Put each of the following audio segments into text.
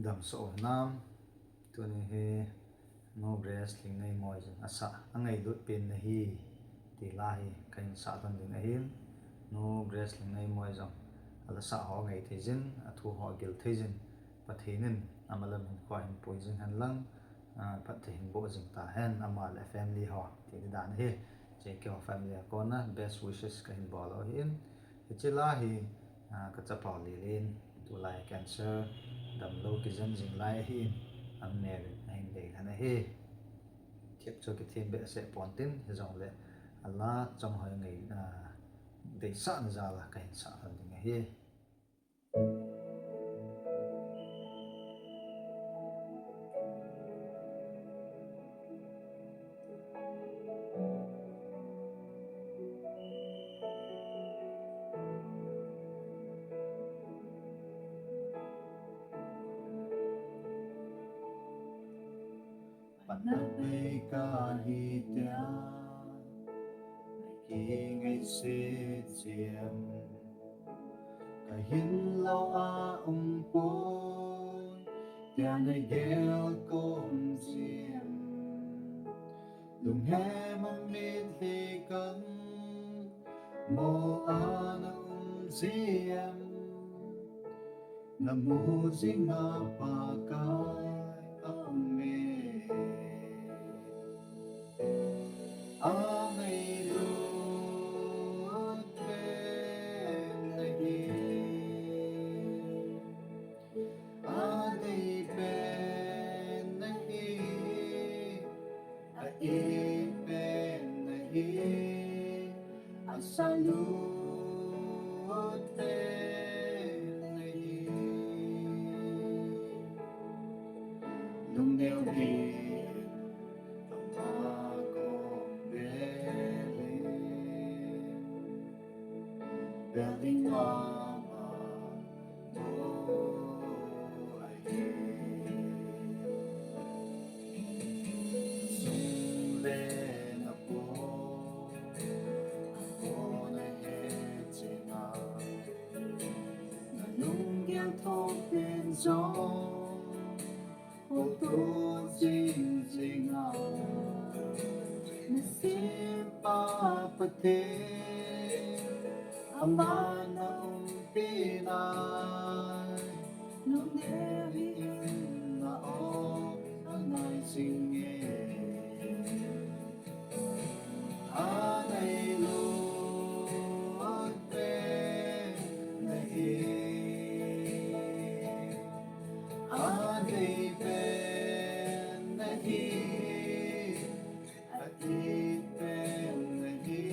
dam so nam tu ni he no GraceLhingneimoi asa ngailut pin na hi ti lai kain sa tan din ahin no GraceLhingneimoi jong ala sa ho ngai thejin athu ho gil thejin pathinin amalam hin kwa hin poison han lang pathin bo jing ta hen amal family ho ti dan he je ke family ko na best wishes kain bolo hin chila hi ka chapa lilin tu lai cancer dam lo ki jan jing lai hi am ne hin de hana he thiep cho ki thim be se pontin he jong le ala chong hoi ngai de sa na za la kain sa han ding he Panapay ka hitya Nai ngay sit siam Kahin lao a umpon Tia nai gel kom siam Lung he mamit hi kan Mo a na siam Namu zinga pakai ame ngailut ben lagi adai ben lagi ai ben lagi asalut ben lagi lung neo hi Building mama, oh, I Sung lên ako na hechina Nung gyang thong bên gió Ô tô dinh dinh Na simpa pati Amana umpinay Nung nerin na o Anay singe Anay luot ben nahi Anay ben nahi At ben nahi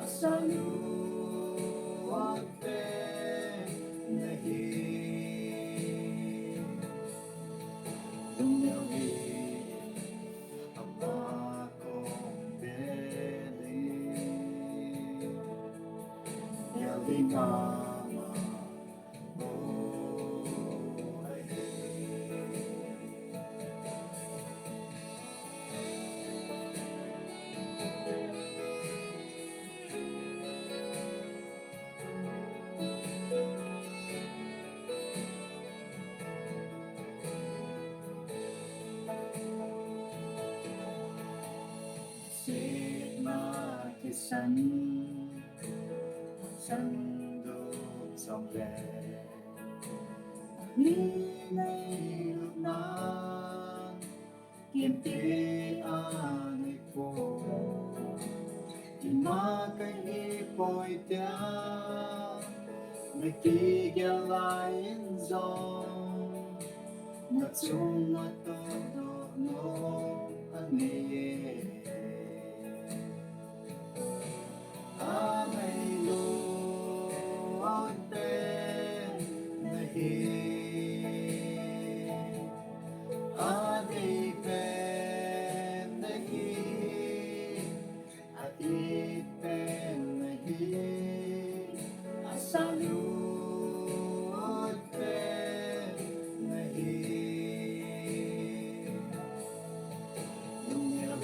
Asalut ben nahi Lung neo hi ama kong beli Yali mama oh ay Sit ma kisan San đục dòng lệ Nghĩ nay lúc nan Kiếm tế ai phố Thì mà cái hi bồi tia Mấy kỳ ghé lại in dòng Nó chung mà tôi đồ nô anh nhé ngailut ben nahi adai ben nahi ait ben nahi asalut ben nahi lung neo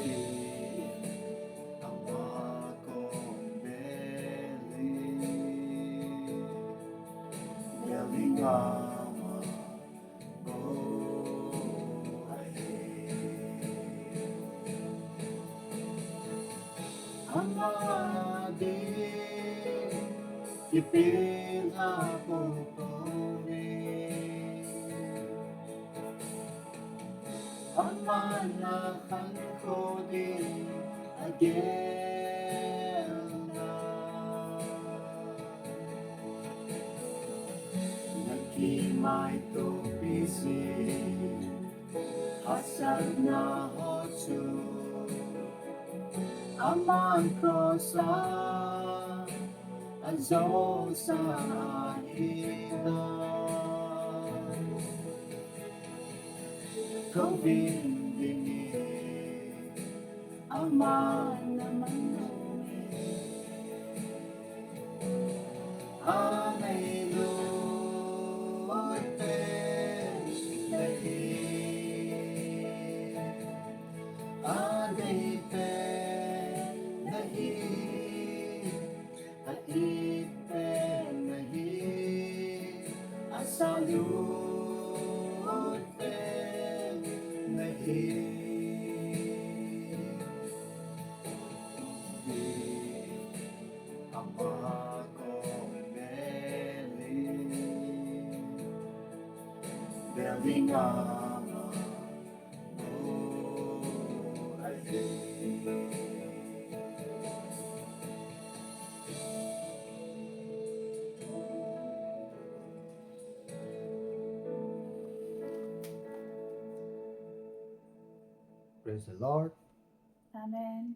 Haokipin ako puri. Ang manakan ko din again na. Nagkimay to busy, hasad na hotsu. Aman ko sa azo sa hina. Kawindingi aman naman numi. Ngailut nahi. Agaipe nahi. Aipe nahi. Asalut nahi. Ama kong ngailut Praise the Lord. Amen.